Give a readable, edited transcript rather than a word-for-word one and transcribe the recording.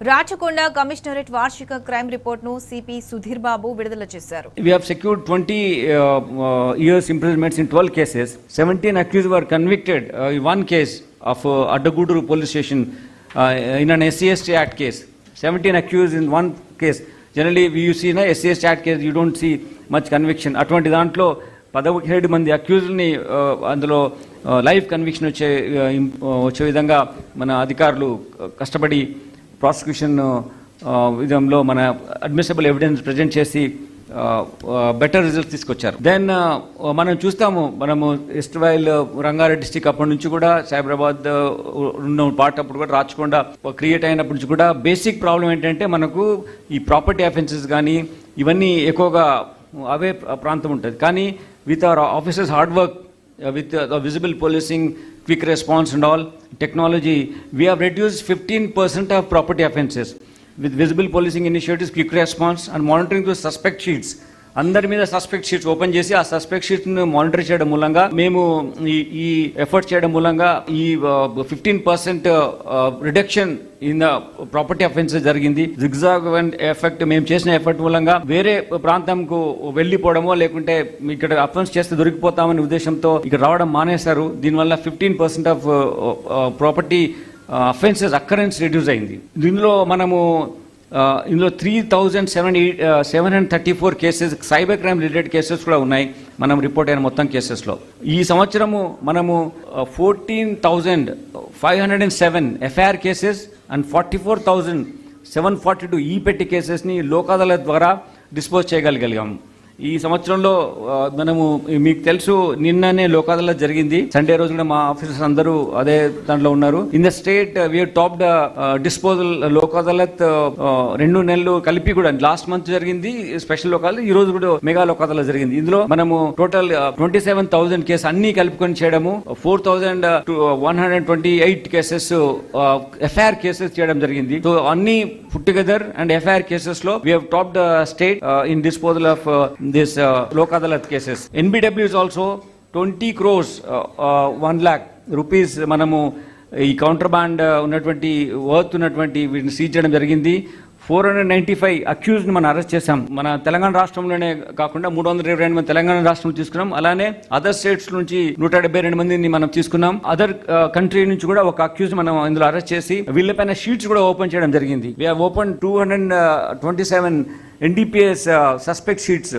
Rachakonda commissionerate వార్షిక crime report ను CP Sudheer Babu విడుదల చేశారు. We have secured 20 years imprisonments in 12 cases. 17 accused were convicted in one case of Addaguduru police station in an SCST Act case. 17 accused in one case. Generally, we see in a SCST Act case, you don't see much conviction. అటువంటి దాంట్లో 17 మంది అక్యూజ్ని అందులో life conviction వచ్చే విధంగా మన అధికారులు కష్టపడి prosecution విధంలో మన అడ్మిసిబుల్ ఎవిడెన్స్ ప్రజెంట్ చేసి బెటర్ రిజల్ట్స్ తీసుకొచ్చారు. దెన్ మనం చూస్తాము, మనము ఎస్ట్వైల్ రంగారెడ్డి డిస్టిక్ అప్పటి నుంచి కూడా సైబరాబాద్ ఉన్న పార్ట్ అప్పుడు కూడా రాచకొండ క్రియేట్ అయినప్పటి నుంచి కూడా బేసిక్ ప్రాబ్లం ఏంటంటే మనకు ఈ ప్రాపర్టీ అఫెన్సెస్ కానీ ఇవన్నీ ఎక్కువగా అవే ప్రాంతం ఉంటుంది. కానీ with our officers hard work, with the visible policing, quick response and all technology, we have reduced 15% of property offences with visible policing initiatives, quick response and monitoring the suspect sheets. అందరి మీద suspect sheets open చేసి ఆ suspect sheets ను monitor చేయడం మూలంగా మేము ఈ effort చేయడం మూలంగా ఈ 15% reduction in the property offences జరిగింది. జిగ్జాగ్ ఎఫెక్ట్ మేము చేసిన ఎఫర్ట్ మూలంగా వేరే ప్రాంతంకు వెళ్ళిపోవడమో లేకుంటే ఇక్కడ అఫెన్స్ చేస్తే దొరికిపోతామనే ఉద్దేశంతో ఇక్కడ రావడం మానేశారు. దీనివల్ల 15% of property offences occurrence reduce అయింది. దీనిలో మనము ఇందులో 3,734 cases cyber crime related cases కూడా ఉన్నాయి మనం రిపోర్ట్ అయిన మొత్తం కేసెస్లో. ఈ సంవత్సరము మనము 14,507 ఎఫ్ఐఆర్ కేసెస్ అండ్ 44,742 ఈ పెట్టి కేసెస్ని లోక్ అదాలత్ ద్వారా డిస్పోజ్ చేయగలిగాము. ఈ సంవత్సరంలో మనము మీకు తెలుసు నిన్ననే లోక్ అదాలత్ జరిగింది. సండే రోజు కూడా మా ఆఫీసర్స్ అందరూ అదే దాంట్లో ఉన్నారు. In the state we topped disposal Lok Adalat 2 నెలలు కలిపి కూడా లాస్ట్ మంత్ జరిగింది స్పెషల్ లోక్ అదాలత్, ఈ రోజు కూడా మెగా లోక్ అదాలత్ జరిగింది. ఇందులో మనము టోటల్ 27,000 కేసు అన్ని కలుపుకొని చేయడము, 4,128 కేసెస్ ఎఫ్ఐఆర్ కేసెస్ చేయడం జరిగింది. సో అన్ని put together and FIR cases లో we have topped state in disposal of this Lok Adalat cases. NBW is also 20 crores 1 lakh rupees మనము ఈ కౌంటర్ బాండ్ ఉన్నటువంటి వర్త్ ఉన్నటువంటి వీటిని సీజ్ చేయడం జరిగింది. 495 అక్యూజ్ని మనం అరెస్ట్ చేశాం. మన తెలంగాణ రాష్ట్రంలోనే కాకుండా 322 మంది తెలంగాణ రాష్ట్రం తీసుకున్నాం. అలానే అదర్ స్టేట్స్ నుంచి 172 మందిని మనం తీసుకున్నాం. అదర్ కంట్రీ నుంచి కూడా ఒక అక్యూజ్ మనం ఇందులో అరెస్ట్ చేసి వీళ్ళపైన షీట్స్ కూడా ఓపెన్ చేయడం జరిగింది. We have open 227 NDPS suspect sheets